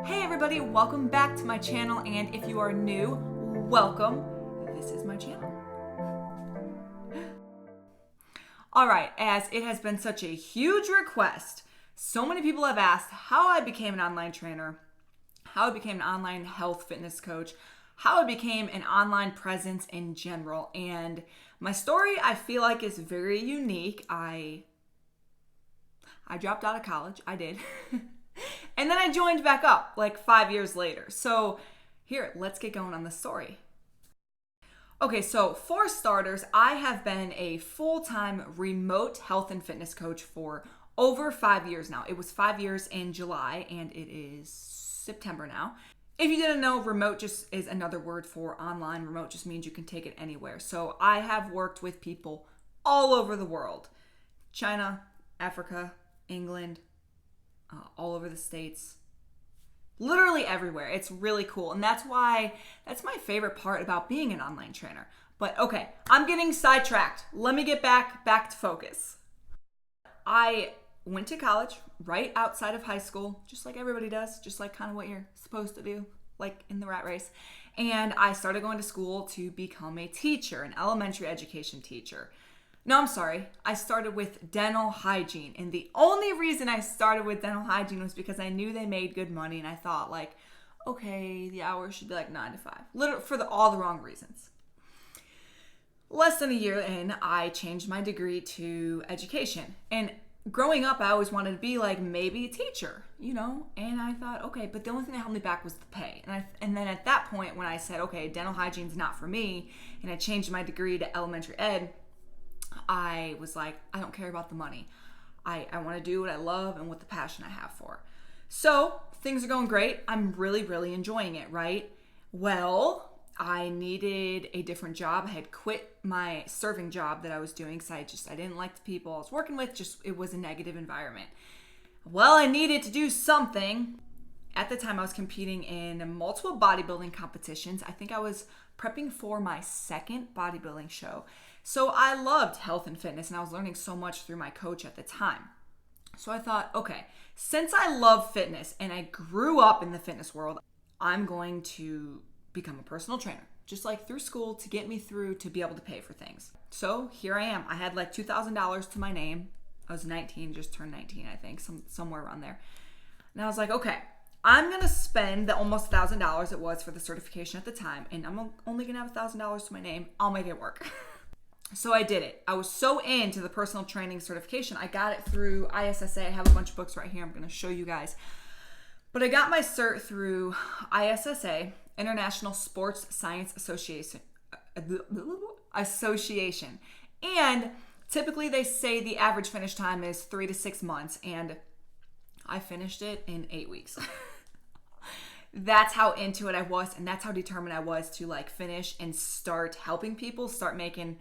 Hey everybody, welcome back to my channel, and if you are new, welcome. This is my channel. Alright, as it has been such a huge request, so many people have asked how I became an online trainer, how I became an online health fitness coach, how I became an online presence in general, and my story I feel like is very unique. I dropped out of college, I did. And then I joined back up like 5 years later. So here, let's get going on the story. Okay, so for starters, I have been a full-time remote health and fitness coach for over 5 years now. It was 5 years in July and it is September now. If you didn't know, remote just is another word for online. Remote just means you can take it anywhere. So I have worked with people all over the world. China, Africa, England, all over the States, literally everywhere. It's really cool. And that's my favorite part about being an online trainer. But okay, I'm getting sidetracked. Let me get back to focus. I went to college right outside of high school, just like everybody does, just like kind of what you're supposed to do, like in the rat race. And I started going to school to become a teacher, an elementary education teacher. No, I'm sorry. I started with dental hygiene. And the only reason I started with dental hygiene was because I knew they made good money. And I thought like, okay, the hours should be like 9 to 5. Literally for all the wrong reasons. Less than a year in, I changed my degree to education. And growing up, I always wanted to be like maybe a teacher, you know? And I thought, okay, but the only thing that held me back was the pay. And then at that point, when I said, okay, dental hygiene's not for me, and I changed my degree to elementary ed, I was like, I don't care about the money. I want to do what I love and what the passion I have for. So things are going great. I'm really, really enjoying it, right? Well, I needed a different job. I had quit my serving job that I was doing because I didn't like the people I was working with. It was a negative environment. Well, I needed to do something. At the time, I was competing in multiple bodybuilding competitions. I think I was prepping for my second bodybuilding show. So I loved health and fitness, and I was learning so much through my coach at the time. So I thought, okay, since I love fitness and I grew up in the fitness world, I'm going to become a personal trainer, just like through school to get me through to be able to pay for things. So here I am. I had like $2,000 to my name. I was 19, just turned 19, I think, somewhere around there. And I was like, okay, I'm going to spend the almost $1,000 it was for the certification at the time, and I'm only going to have $1,000 to my name. I'll make it work. So I did it. I was so into the personal training certification. I got it through ISSA. I have a bunch of books right here. I'm going to show you guys. But I got my cert through ISSA, International Sports Science Association. And typically they say the average finish time is 3 to 6 months. And I finished it in 8 weeks. That's how into it I was. And that's how determined I was to like finish and start helping people, start making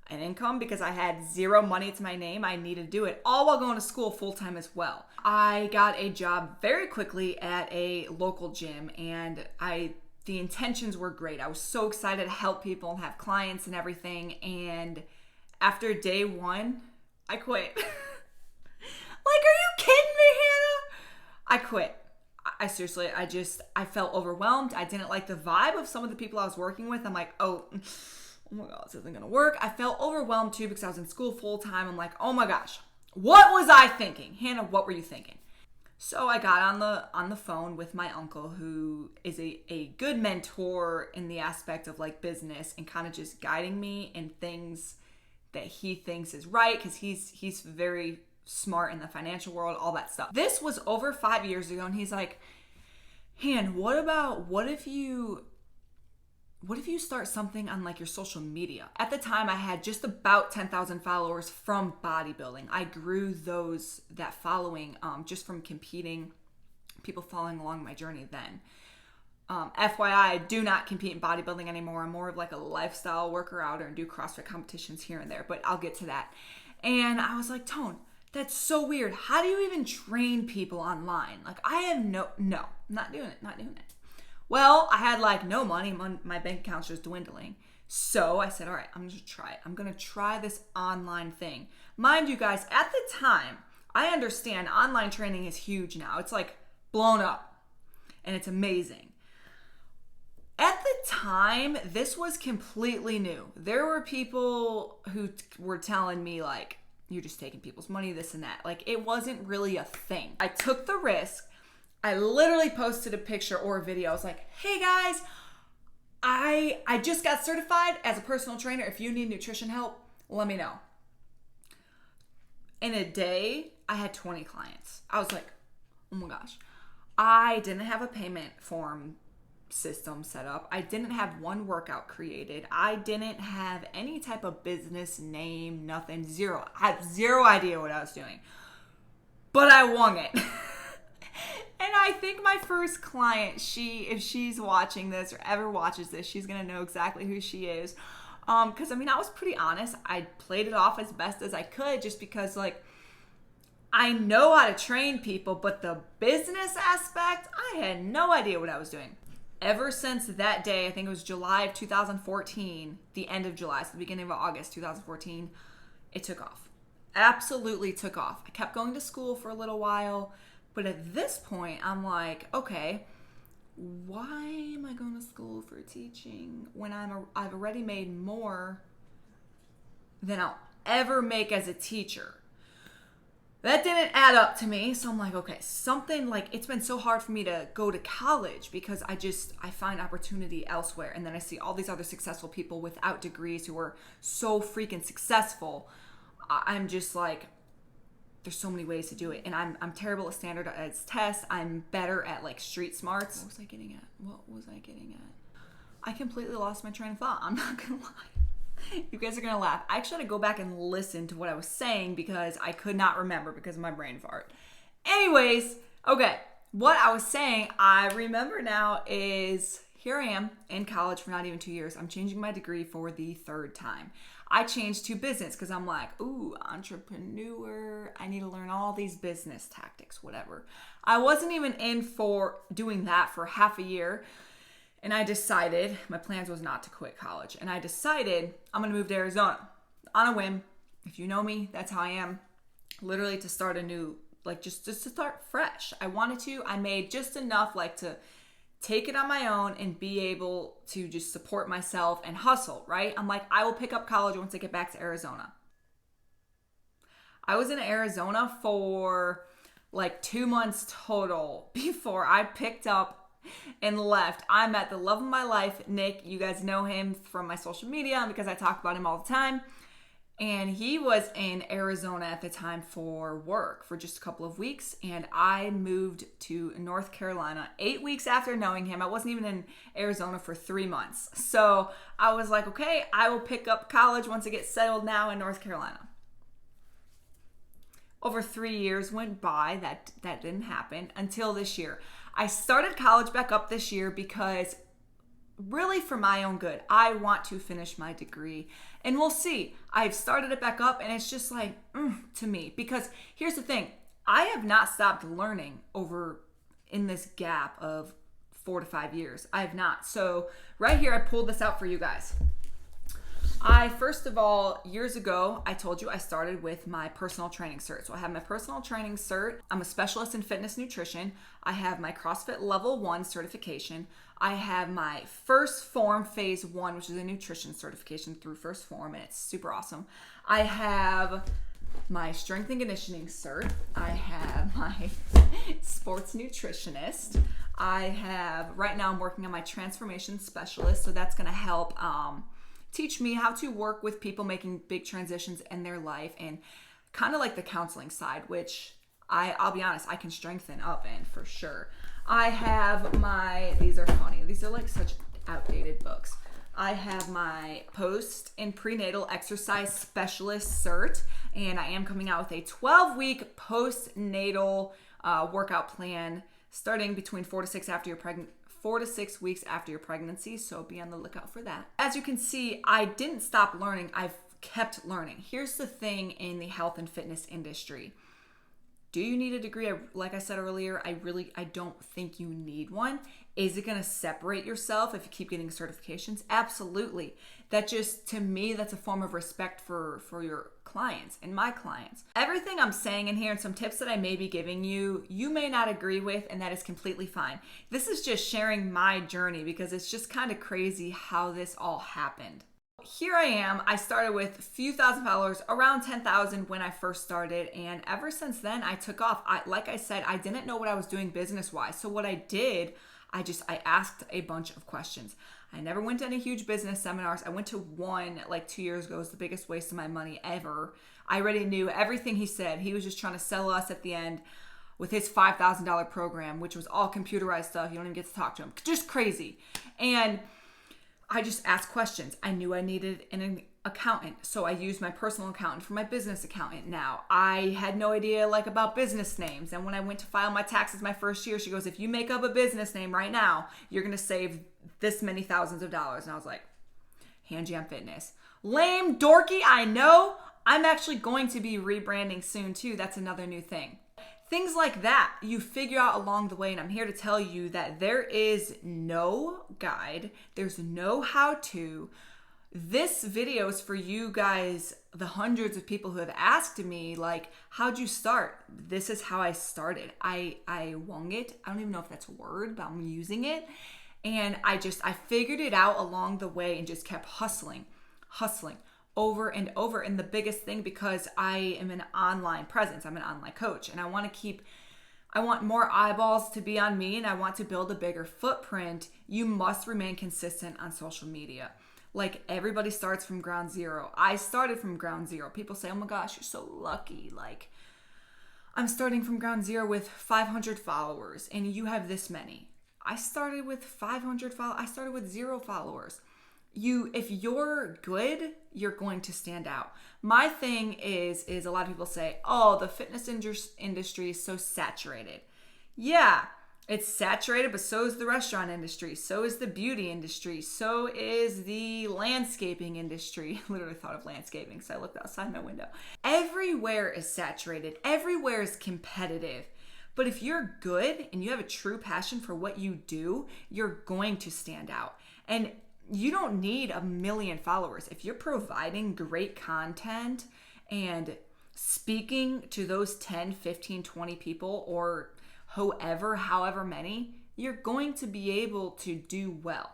an income because I had zero money to my name. I needed to do it all while going to school full-time as well. I got a job very quickly at a local gym, and the intentions were great. I was so excited to help people and have clients and everything. And after day 1, I quit. Like, are you kidding me, Hannah? I quit. I seriously, I felt overwhelmed. I didn't like the vibe of some of the people I was working with. I'm like, oh my God, this isn't gonna work. I felt overwhelmed too because I was in school full time. I'm like, oh my gosh, what was I thinking? Hannah, what were you thinking? So I got on the phone with my uncle, who is a good mentor in the aspect of like business and kind of just guiding me in things that he thinks is right, because he's very smart in the financial world, all that stuff. This was over 5 years ago, and he's like, Han, what if you start something on like your social media? At the time, I had just about 10,000 followers from bodybuilding. I grew that following just from competing, people following along my journey then. FYI, I do not compete in bodybuilding anymore. I'm more of like a lifestyle worker outer and do CrossFit competitions here and there, but I'll get to that. And I was like, Tone, that's so weird. How do you even train people online? Like, I have no, not doing it. Well, I had like no money. My bank account's just dwindling. So I said, all right, I'm going to try it. I'm going to try this online thing. Mind you guys, at the time, I understand online training is huge now. It's like blown up. and it's amazing. At the time, this was completely new. There were people who were telling me like, you're just taking people's money, this and that. Like, it wasn't really a thing. I took the risk. I literally posted a picture or a video. I was like, hey guys, I just got certified as a personal trainer. If you need nutrition help, let me know. In a day, I had 20 clients. I was like, oh my gosh. I didn't have a payment form system set up. I didn't have one workout created. I didn't have any type of business name, nothing, zero. I had zero idea what I was doing. But I wung it. And I think my first client, if she's watching this or ever watches this, she's going to know exactly who she is. Because I was pretty honest. I played it off as best as I could just because like I know how to train people, but the business aspect, I had no idea what I was doing. Ever since that day, I think it was July of 2014, the end of July, so the beginning of August 2014, it took off. Absolutely took off. I kept going to school for a little while, but at this point, I'm like, okay, why am I going to school for teaching when I've already made more than I'll ever make as a teacher? That didn't add up to me. So I'm like, okay, something like, it's been so hard for me to go to college because I find opportunity elsewhere. And then I see all these other successful people without degrees who are so freaking successful. I'm just like, there's so many ways to do it. And I'm terrible at standardized tests. I'm better at like street smarts. What was I getting at? I completely lost my train of thought. I'm not gonna lie. You guys are going to laugh. I actually had to go back and listen to what I was saying because I could not remember because of my brain fart. Anyways, okay. What I was saying, I remember now is here I am in college for not even 2 years. I'm changing my degree for the third time. I changed to business because I'm like, ooh, entrepreneur. I need to learn all these business tactics, whatever. I wasn't even in for doing that for half a year. And I decided, my plans was not to quit college. And I decided I'm going to move to Arizona on a whim. If you know me, that's how I am. Literally to start a new, like just to start fresh. I wanted to. I made just enough like to take it on my own and be able to just support myself and hustle, right? I'm like, I will pick up college once I get back to Arizona. I was in Arizona for like 2 months total before I picked up and left. I met the love of my life, Nick. You guys know him from my social media because I talk about him all the time. And he was in Arizona at the time for work for just a couple of weeks. And I moved to North Carolina 8 weeks after knowing him. I wasn't even in Arizona for 3 months. So I was like, okay, I will pick up college once I get settled now in North Carolina. Over 3 years went by. That didn't happen until this year. I started college back up this year because really for my own good, I want to finish my degree and we'll see. I've started it back up and it's just like, to me, because here's the thing. I have not stopped learning over in this gap of 4 to 5 years. I have not. So right here, I pulled this out for you guys. First of all, years ago, I told you I started with my personal training cert. So I have my personal training cert. I'm a specialist in fitness nutrition. I have my CrossFit Level 1 certification. I have my First Form Phase 1, which is a nutrition certification through First Form, and it's super awesome. I have my strength and conditioning cert. I have my sports nutritionist. Right now I'm working on my transformation specialist. So that's going to help teach me how to work with people making big transitions in their life and kind of like the counseling side, which I'll be honest, I can strengthen up in for sure. I have these are funny. These are like such outdated books. I have my post and prenatal exercise specialist cert, and I am coming out with a 12-week postnatal workout plan starting between 4 to 6 after you're pregnant. 4 to 6 weeks after your pregnancy, so be on the lookout for that. As you can see, I didn't stop learning. I've kept learning. Here's the thing in the health and fitness industry. Do you need a degree? Like I said earlier, I don't think you need one. Is it going to separate yourself if you keep getting certifications? Absolutely. That just, to me, that's a form of respect for your clients and my clients. Everything I'm saying in here and some tips that I may be giving you, you may not agree with, and that is completely fine. This is just sharing my journey because it's just kind of crazy how this all happened. Here I am. I started with a few thousand followers, around 10,000 when I first started. And ever since then, I took off. Like I said, I didn't know what I was doing business-wise. So what I did, I asked a bunch of questions. I never went to any huge business seminars. I went to one like 2 years ago. It was the biggest waste of my money ever. I already knew everything he said. He was just trying to sell us at the end with his $5,000 program, which was all computerized stuff. You don't even get to talk to him. Just crazy. And I just asked questions. I knew I needed an accountant, so I used my personal accountant for my business accountant now. I had no idea about business names, and when I went to file my taxes my first year, she goes, if you make up a business name right now, you're going to save this many thousands of dollars. And I was like, Hand Jam Fitness. Lame, dorky, I know. I'm actually going to be rebranding soon too. That's another new thing. Things like that you figure out along the way, and I'm here to tell you that there is no guide, there's no how-to. This video is for you guys, the hundreds of people who have asked me, how'd you start? This is how I started. I wung it. I don't even know if that's a word, but I'm using it. And I figured it out along the way and just kept hustling over and over. And the biggest thing, because I am an online presence, I'm an online coach, and I want more eyeballs to be on me, and I want to build a bigger footprint. You must remain consistent on social media. Everybody starts from ground zero. I started from ground zero. People say, oh my gosh, you're so lucky. I'm starting from ground zero with 500 followers, and you have this many. I started with 500 followers. I started with 0 followers. If you're good, you're going to stand out. My thing is a lot of people say, oh, the fitness industry is so saturated. Yeah, it's saturated, but so is the restaurant industry. So is the beauty industry. So is the landscaping industry. I literally thought of landscaping, so I looked outside my window. Everywhere is saturated. Everywhere is competitive. But if you're good and you have a true passion for what you do, you're going to stand out. And you don't need 1 million followers. If you're providing great content and speaking to those 10, 15, 20 people or however many, you're going to be able to do well.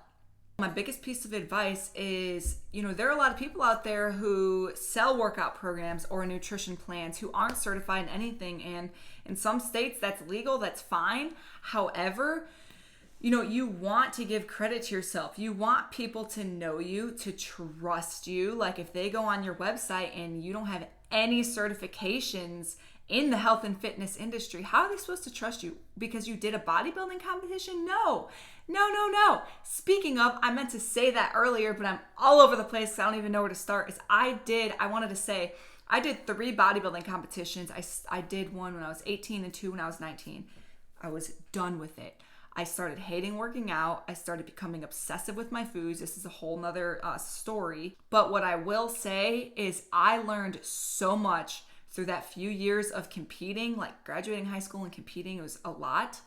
My biggest piece of advice is, there are a lot of people out there who sell workout programs or nutrition plans who aren't certified in anything. And in some states that's legal, that's fine. However, you want to give credit to yourself. You want people to know you, to trust you. If they go on your website and you don't have any certifications in the health and fitness industry, how are they supposed to trust you? Because you did a bodybuilding competition? No. Speaking of, I meant to say that earlier, but I'm all over the place. I don't even know where to start. I did 3 bodybuilding competitions. I did one when I was 18 and 2 when I was 19. I was done with it. I started hating working out. I started becoming obsessive with my foods. This is a whole nother story. But what I will say is I learned so much through that few years of competing, graduating high school and competing. It was a lot.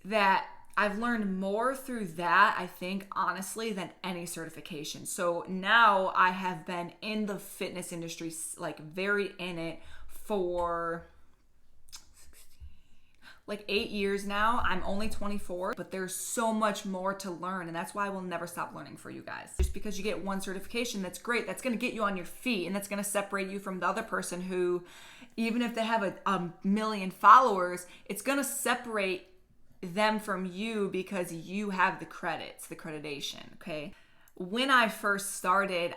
That I've learned more through that, I think, honestly, than any certification. So now I have been in the fitness industry, very in it for 8 years now. I'm only 24, but there's so much more to learn, and that's why I will never stop learning for you guys. Just because you get one certification, that's great. That's going to get you on your feet, and that's going to separate you from the other person who, even if they have a million followers, it's going to separate them from you because you have the credits, the accreditation, okay? When I first started,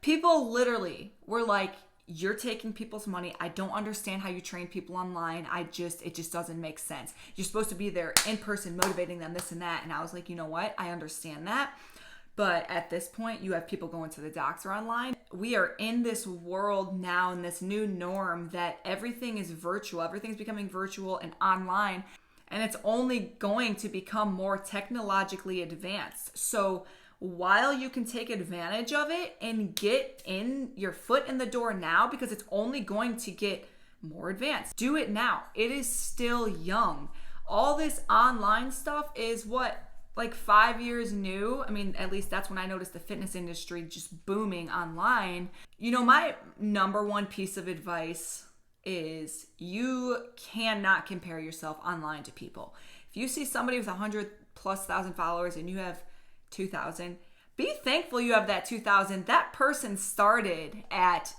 people literally were like, you're taking people's money. I don't understand how you train people online. It just doesn't make sense. You're supposed to be there in person, motivating them, this and that. And I was like, you know what? I understand that. But at this point, you have people going to the doctor online. We are in this world now, in this new norm that everything is virtual. Everything's becoming virtual and online. And it's only going to become more technologically advanced. So while you can take advantage of it and get in your foot in the door now, because it's only going to get more advanced. Do it now. It is still young. All this online stuff is what, like 5 years new? I mean, at least that's when I noticed the fitness industry just booming online. You know, my number one piece of advice is you cannot compare yourself online to people. If you see somebody with 100,000+ followers and you have 2,000, be thankful you have that 2,000. That person started at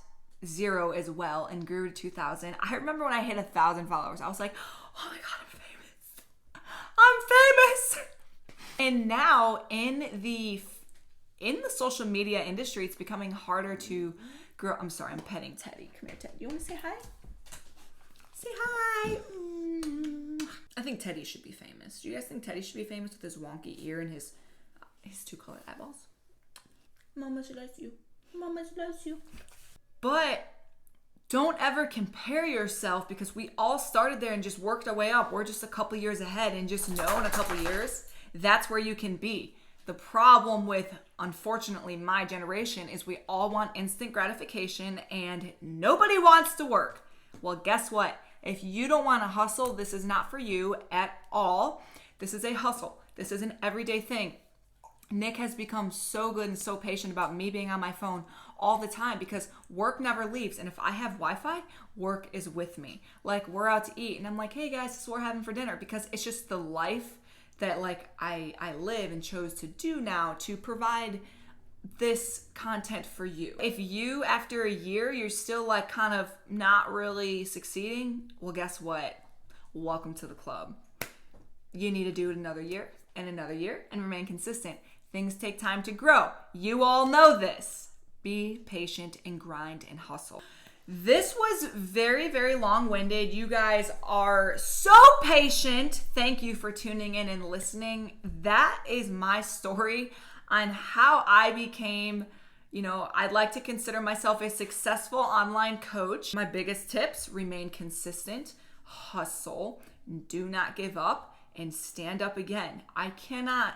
0 as well and grew to 2,000. I remember when I hit 1,000 followers, I was like, oh my God, I'm famous. And now in the social media industry, it's becoming harder to grow. I'm sorry, I'm petting Teddy. Come here, Teddy. You want to say hi? Say hi. I think Teddy should be famous. Do you guys think Teddy should be famous with his wonky ear and his 2-colored eyeballs? Mama loves you. Mama loves you. But don't ever compare yourself, because we all started there and just worked our way up. We're just a couple years ahead, and just know in a couple years, that's where you can be. The problem with, unfortunately, my generation is we all want instant gratification and nobody wants to work. Well, guess what? If you don't want to hustle, this is not for you at all. This is a hustle. This is an everyday thing. Nick has become so good and so patient about me being on my phone all the time, because work never leaves. And if I have Wi-Fi, work is with me. Like, we're out to eat and I'm like, hey guys, this is what we're having for dinner, because it's just the life that like I live and chose to do now, to provide this content for you. If you, after a year, you're still like kind of not really succeeding, well, guess what? Welcome to the club. You need to do it another year and remain consistent. Things take time to grow. You all know this. Be patient and grind and hustle. This was very, very long-winded. You guys are so patient. Thank you for tuning in and listening. That is my story on how I became, I'd like to consider myself a successful online coach. My biggest tips: remain consistent, hustle, do not give up, and stand up again. I cannot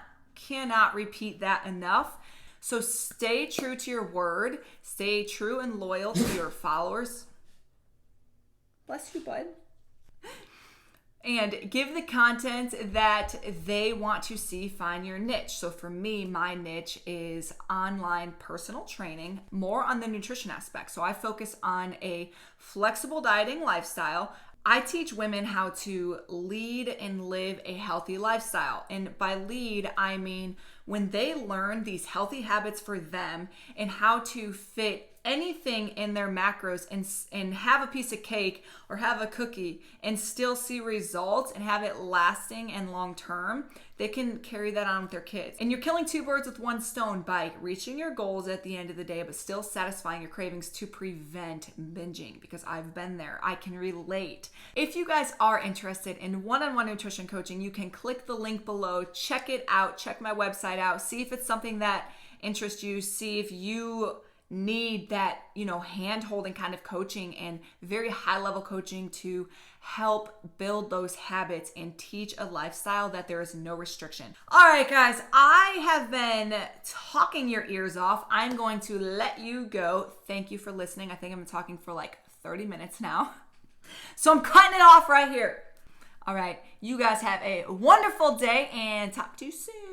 repeat that enough. So stay true to your word. Stay true and loyal to your followers. Bless you, bud. And give the content that they want to see. Find your niche. So for me, my niche is online personal training, more on the nutrition aspect. So I focus on a flexible dieting lifestyle. I teach women how to lead and live a healthy lifestyle. And by lead, I mean when they learn these healthy habits for them and how to fit anything in their macros and have a piece of cake or have a cookie and still see results and have it lasting and long term, they can carry that on with their kids. And you're killing two birds with one stone by reaching your goals at the end of the day, but still satisfying your cravings to prevent binging, because I've been there. I can relate. If you guys are interested in one-on-one nutrition coaching, you can click the link below, check it out, check my website out, see if it's something that interests you, see if you need that, hand-holding kind of coaching and very high-level coaching to help build those habits and teach a lifestyle that there is no restriction. All right, guys, I have been talking your ears off. I'm going to let you go. Thank you for listening. I think I've been talking for like 30 minutes now. So I'm cutting it off right here. All right, you guys have a wonderful day and talk to you soon.